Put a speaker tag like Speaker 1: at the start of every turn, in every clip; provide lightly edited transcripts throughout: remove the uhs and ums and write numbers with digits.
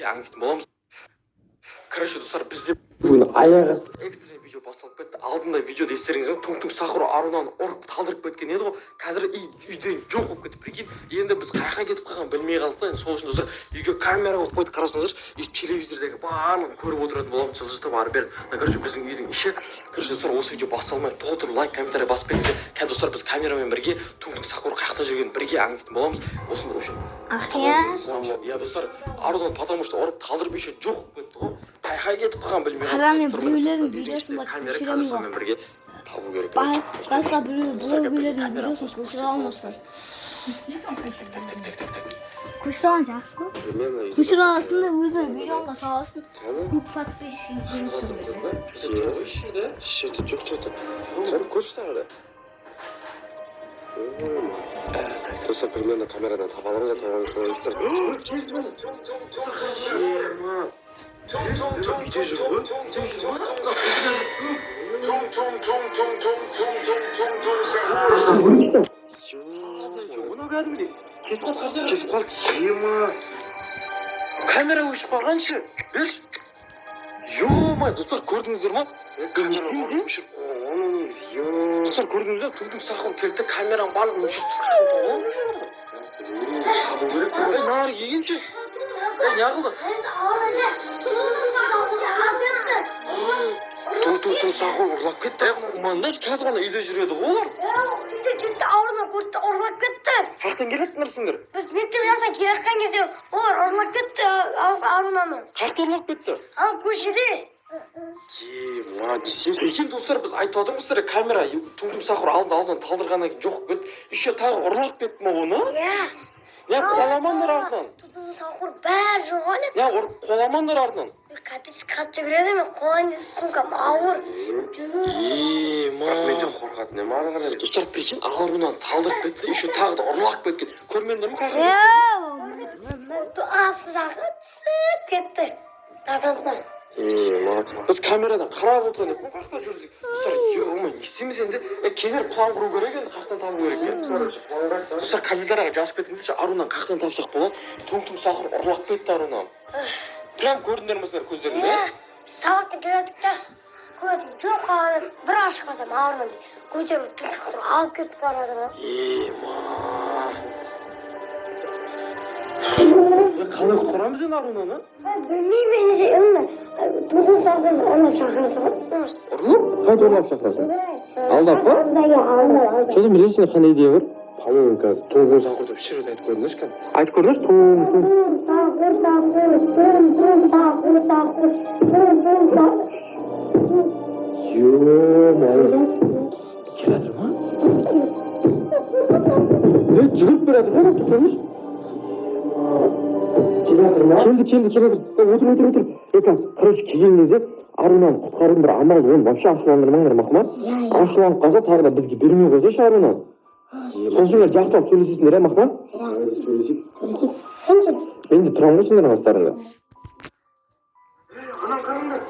Speaker 1: аңдитын боламыз. Короче, достар, бізде бүгін аяқ асты экстра видео басталып кетті. Алдында видеода естеріңізде Туң-Туң Сахура Арунаны ұрып талдырып кеткен еді ғой. Қазір үйден жоқ болып кетті. Прикинь, енді біз қайда кетіп қалғанын білмей қалдық та. Сол үшін достар, үйге камера қойып қойдық, қарасаңыздар, телевизордегі барлығын көріп отыратын боламыз. Жылжытып ары бері. Короче, біздің үйдің іші. Короче, достар, осы видео басталмай толтыр лайк, комментарий басып кетіңіздер. Қазір достар, біз камерамен бірге Туң-Туң Сахура қайда жүргенін бірге аңдитын боламыз. Осында үшін. Я достар, Арунаны потому что ұрып талдырып еще жоқ болып кетті ғой. Қай кетіп қалған білмей
Speaker 2: қалдым. Біреулердің видеосын
Speaker 1: камерамен бірге табу керек.
Speaker 2: Басқа біреулердің видеосын көшіре алмасқа. Көшіре алған жақсы ғой. Көшіре аласың да өзің видеоңға саласың. Көп подписчик
Speaker 1: Что-то жоқ что-то. Кәдімгі көшті ары. Достар, примерно камерадан таба аламыз да үйде жүр ғой? Оны кәдімгідей кетіп қалды. Камера өшіп қалғаншы. Ё-май, достар, көрдіңіздер ма? Не істейміз, достар, көрдіңіз бе? Туң-Туң Сахура келді, камераның барлығын өшіріп тастаған табу керек қой. Нары келгенше. Не қылды? Туң-Туң Сахура ұрлап кетті. Маңдаш қазір ғана үйде жүреді ғой олар.
Speaker 2: Үйде жүрді, Арунаны көрді, ұрлап кетті.
Speaker 1: Қаяқтан келеттіңдерсіңдер?
Speaker 2: Біз мектеп жақтан келе жатқан кезде олар ұрлап кетті Арунаны.
Speaker 1: Қаяқта ұрлап кетті?
Speaker 2: Ал көшеде.
Speaker 1: Прикинь, достар, біз айтып отырмыз, камера Туң-Туң Сахура алдынан талдырғаннан кейін жоқ кетті. Еще тағы ұрлап кетті ма оны? Не қоламаңдар артынан?
Speaker 2: Туң-Туң Сахура бәрі жүрған еді.
Speaker 1: Не қоламаңдар артынан?
Speaker 2: Капец қатты жүреді, мен қолайында сумкам ауыр.
Speaker 1: Менден қорқатын ема ары қарай. Достар, прикинь, Арунаны талдырып кетті, еще тағы да ұрлап кеткен. Көрмендер ме қайда?
Speaker 2: Асы жаққа түсіп кетті. Адамса.
Speaker 1: Біз камерадан қарап отырған едік, қаяқта жүрдік. Достар, не істейміз енді? Келер план құру керек енді, қаяқтан табу керек. Достар, комментарияға жазып кетіңіздерші, Арунаны қаяқтан тапсақ болады? Туң-Туң Сахура ұрлап кетті Арунаны. Прям көрдіңдер ме сіздер көздерінде?
Speaker 2: Сабақтан келе жатып та көзім жоқ қалады. Бір ашық қалсам Арунаны көтеріп Туң-Туң Сахура алып кетіп барады ма?
Speaker 1: Қалай құтқарамыз енді Арунаны?
Speaker 2: Білмеймін, меніңше Туң-Туң Сахураны ұрлап шақырасың ғой.
Speaker 1: Ұрлап? Қайда ұрлап шақырасың? Алдап па? Что-то білесің, қандай идея бар? По-моему, қазір Туң-Туң Сахура деп шыр айтып көріңізші кәдімгі. Айтып көріңізші, Туң-Туң
Speaker 2: Сахура,
Speaker 1: келатыр ма? Жүгіріп бератыр ғой, тұрыңыз. Келді. Отыр. Қазір, короче, келген кезде Арунаны құтқарудың бір амалы, оны вообще ашуландырмаңдар, мақма. Ашуланып қалса, тағы да бізге бермей қойсайшы Арунаны. Сол үшін жақсылап сөйлесесіңдер, мақма?
Speaker 2: Сөйлесейік. Сен кел.
Speaker 1: Мен де тұрамын ғой сендердің қастарыңда. Анам қарыңдар.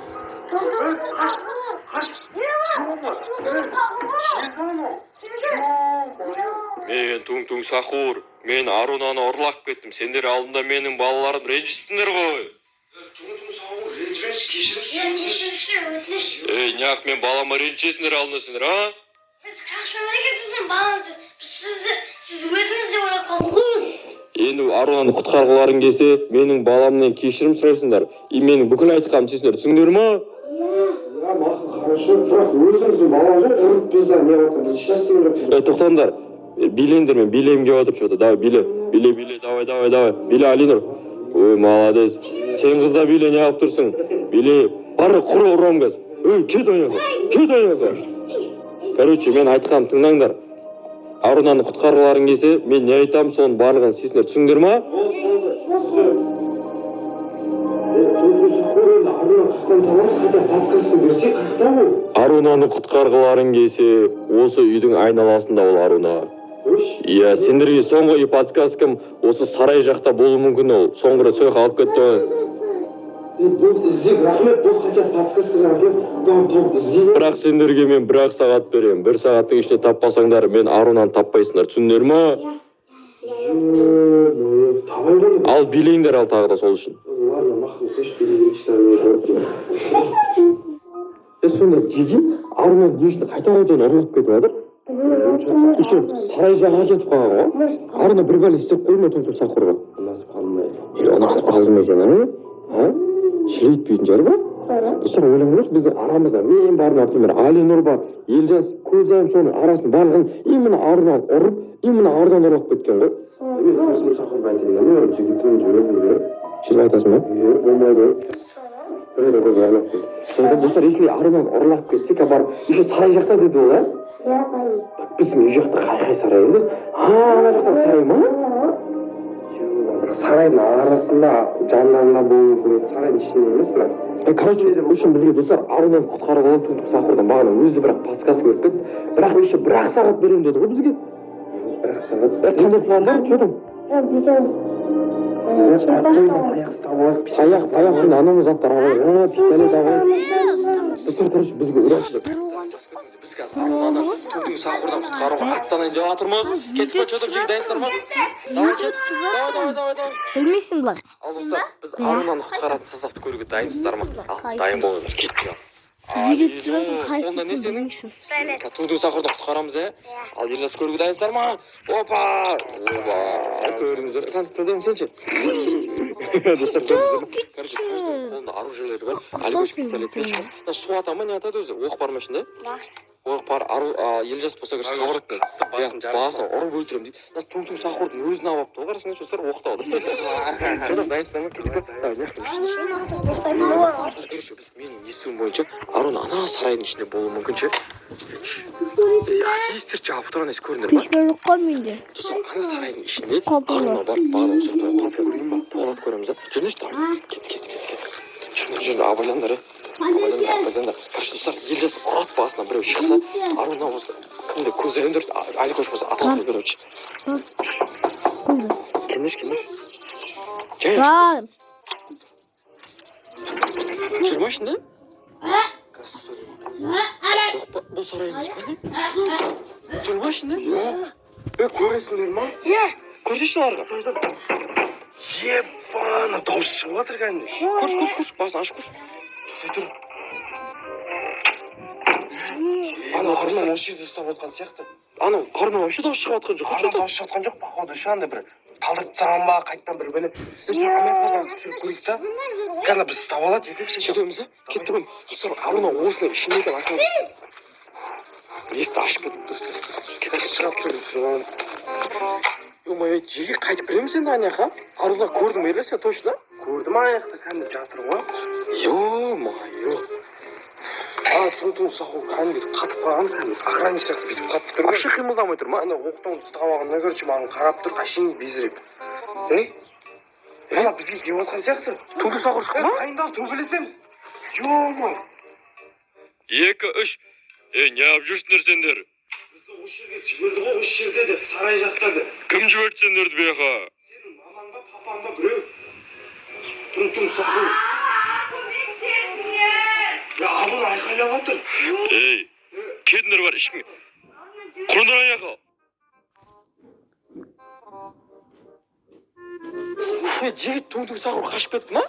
Speaker 1: Мен Туң-Туң Сахура, мен Арунаны ұрлап кеттім. Сендер алдында менің балаларым ренжістіңдер ғой. Туң-Туң Сахура, ренжімеші, кешірші, өтілеш. Неғып мен балама ренжесіңдер алдында сендер, а?
Speaker 2: Біз қақсамайға сіздің балаңызды, сіз өзіңіз де ойлап қалдық қойыңыз.
Speaker 1: Енді Арунаны құтқарғыларың келсе, менің баламнан кешірім сұрайсыңдар. Менің бүкіл айтқанымды түсіндіңдер, түсіндіңдер ма? Мақұл, хорошо, бірақ өзіңіздің балаңызды ұрып біздер не отыр, біз ешнәрсе істеген жоқпыз. Тоқтаңдар. Билеңдер, мен билем келіп отыр что-то. Давай, биле, давай. Биле, Алинур. Ой, молодец. Сен қызда биле, не алып тұрсың? Биле, бары құры ұрам қазір. Кет аяға. Короче, мен айтқанымды тыңдаңдар. Арунаны құтқарғыларың келсе, мен не айтамын, соның барлығын істейсіңдер, түсіндіңдер ма? Арунаны құтқарғыларың келсе, осы үйдің айналасында ол Аруна. Иә, сендерге соңғы подсказкам осы сарай жақта болуы мүмкін ол. Соңғы рет сойқа алып кетті.
Speaker 3: Бұл іздеп рахмет, бұл қача подсказкаға рахмет.
Speaker 1: Бірақ сендерге мен 1 сағат берем. 1 сағаттың ішінде таппасаңдар, мен Арунаны таппайсыңдар. Түсіндіңдер ма?
Speaker 3: Табай ғой.
Speaker 1: Ал билеңдер ал тағы да сол үшін. сонда жеге арынан не үшін қайта ұрлап кетіп жатыр? Еще сарай жағаға кетіп қалған ғой. Арына бір бәле істеп қойма Тұмтық Сақұрға.
Speaker 3: Ұнатып қалмай.
Speaker 1: Ұнатып қалды ма екен, шірейтпейтін жар ба? Достар, ойлаңыз, біздің арамызда мен бар, например, Алинұр бар, Елжас, Көзайым соның арасын барлығын именно арынан ұрып, именно арынан ұрлап кеткен ғой.
Speaker 3: Мен Тұмтық Сақұрға айтайын, мен жігітімін жібердім бе?
Speaker 1: Шын айтасың ба?
Speaker 3: Болмайды. Біреуді көз ұрлап кетті.
Speaker 1: Сонда достар, если арынан ұрлап кетсек, барып, еще сарай жақта деді ол,
Speaker 2: Иә, бай.
Speaker 1: Біздің үй жақта қай сарай емес? Ана жақтан сарай ма?
Speaker 3: Сарайдың арасында жандарында болуы керек. Сарайдың ішінде емес бірақ.
Speaker 1: Короче, үшін бізге достар арынан құтқарып алып Тұмтық Сақұрдан бағана өзі бірақ подсказка беріп кетті. Бірақ еще бір-ақ сағат беремін деді ғой бізге.
Speaker 3: Бір-ақ сағат.
Speaker 1: Қандай план бар? Че там? Таяқ, сонда анау заттар алайық. Пистолет алайық. Достар, короче, бізге удачилық. Біз қазір аруланы Тұмтық Сақұрдан құтқаруға аттанайын деп жатырмыз. Кетіп қой, че жеге дайынсыздар ма? Давай.
Speaker 4: Білмейсің бұлар.
Speaker 1: Ал достар, біз аруланы құтқаратын сасақты көруге дайынсыздар ма? Ал, дайын болыңыздар, кеттік.
Speaker 4: Үйде тұратын
Speaker 1: Сонда не
Speaker 4: қайсысын
Speaker 1: сенің?
Speaker 4: білмейсің.
Speaker 1: Тұмтық Сақұрдан құтқарамыз, Ал, Елжас көруге дайынсыздар ма? Опа! Көрдіңіздер. Көзайым сенші? Достар, көрдіңіздер. Короче, каждый қолында оружиелері бар. Аликош пистолет берші. Су ата ма, не атады өзі? Оқ бар ма ішінде? Оқ бар, Елжас болса көрші қабырып басын ұрып өлтірем дейді. Тұмтық Сақұрдың өзін алыпты ғой, қарасыңдар, достар, оқты алды. Содан дайынсыздар ма? Кеттік пе? Давай, не короче, біз менің естуім бойынша Арон ана сарайдың ішінде болуы мүмкін ше. Естер жабы тұрған ес көріндер ма?
Speaker 4: Пешкөлік қой менде.
Speaker 1: Достар, ана сарайдың ішінде Арона барып бағана сұртын подсказка берейін ба? Тоғылат көреміз, жүріңізші там. Кет. Жүріңдер, абайландар, абайландар. Короче, достар, Елжас ұрат басына біреу шықса, Арона болса, кімде Көзайымдар, Аликош болса аталып көреді. Кендер. Жай
Speaker 4: Бар.
Speaker 1: жүр ма ішінде? Жоқ па, бұл сарай емес па не? Жүр ма ішінде?
Speaker 3: Көресіңдер ма?
Speaker 1: Көрсеші оларға?
Speaker 3: Ебана, дауыс шығып жатыр кәдімгі.
Speaker 1: Көрш, басын ашып көрш.
Speaker 3: Тұр. Ана Арнан осы жерде ұстап отқан сияқты.
Speaker 1: Арнан вообще дауыс шығып жатқан жоқ.
Speaker 3: Арнан дауыс шығып жатқан жоқ, походу şu anda бір талдырып тастаған ба, қайтадан бір бәле. Камерадан түсіріп көрейік та. Қазір біз ұстап алады, жетекші.
Speaker 1: Жетеміз, Кетті ғой. Достар, Арнан осының ішінде екен ақыл. Есті ашып кетіп шығып тұр. Ё-моё, жеге қайтып келеміз енді аяққа? Арнан көрдің бе сен точно?
Speaker 3: Көрдім аяқта кәдімгі жатыр ғой.
Speaker 1: Ё-моё.
Speaker 3: Тұмтық Сақұр кәдімгі қатып қалған, кәдімгі охранник сияқты бүйтіп қатып тұр ғой.
Speaker 1: Вообще қимылдамай тұр ма?
Speaker 3: Ана оқтан ұстап алғанда короче маған қарап тұр, қашейін безіріп. Ана бізге келіп отқан сияқты.
Speaker 1: Тұмтық Сақұр шықты ма?
Speaker 3: Дайындал, төбелесеміз. Ё-моё.
Speaker 5: 2, 3. Не алып жүрсіңдер сендер?
Speaker 3: Бізді осы жерге жіберді ғой, осы жерде деп, сарай жақта деп.
Speaker 5: Кім жіберді сендерді бұяққа?
Speaker 3: Сенің мамаң ба, папаң ба біреу? Тұмтық Сақұр. Абын айқайлап отыр.
Speaker 5: Ей, кетіңдер бар, ешкім. Құрыңдар аяққа.
Speaker 1: Жігіт Тұмтық Сақұр қашып кетті ма?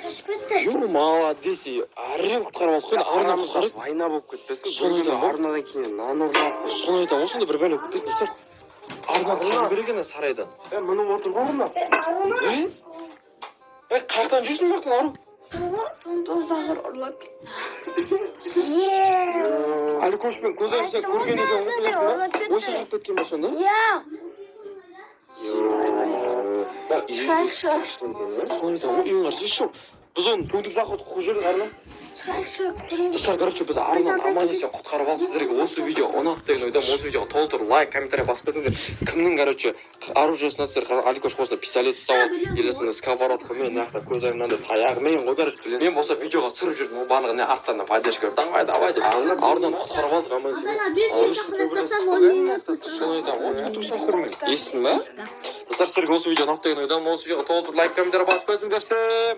Speaker 2: Қашып кетті.
Speaker 1: Молодец, әрең құтқарып алдық қой, Арнан құтқарып.
Speaker 3: Вайна болып кетпесін.
Speaker 1: Соны айтамын ғой.
Speaker 3: Арнадан кейін нан ұрлап.
Speaker 1: Соны айтамын ғой, сонда бір бәле болып кетпесін, достар. Арнан құтқару керек ені сарайдан.
Speaker 3: Мініп отыр ғой Арна.
Speaker 1: Қаяқтан жүрсің бе, Ару?
Speaker 2: Тұмтық Сақұр ұрлап кетті.
Speaker 1: Аликош пен Көзайым сен көрген екен ғой, білесің ба? Осы шығып кеткен ба сонда? Соны айтамын ғой, ең қарсы жоқ. Біз оны Тұмтық Сақұрды қуып жүрдік, Арнан. Достар, короче, біз Арнан аман есен құтқарып алып сіздерге осы видео ұнатты деген ойдамын. Осы видеоға толтырып лайк, комментарий басып кетіңіздер. Кімнің, короче, оружиесін атсыздар, Аликош болса пистолет ұстап алып, елесінде сковородкамен, мынаяқта Көзайымнан да таяғымен ғой, короче. Мен болса видеоға түсіріп жүрдім, ол барлығы не арттарынан поддержка беріп, давай деп. Арнан құтқарып алдық аман есен. Соны айтамын ғой, Тұмтық Сақұрмен. Естің ба? Достар, сіздерге осы видео ұнатты деген ойдамын. Осы видеоға толтырып лайк, комментарий басып кетіңіздер.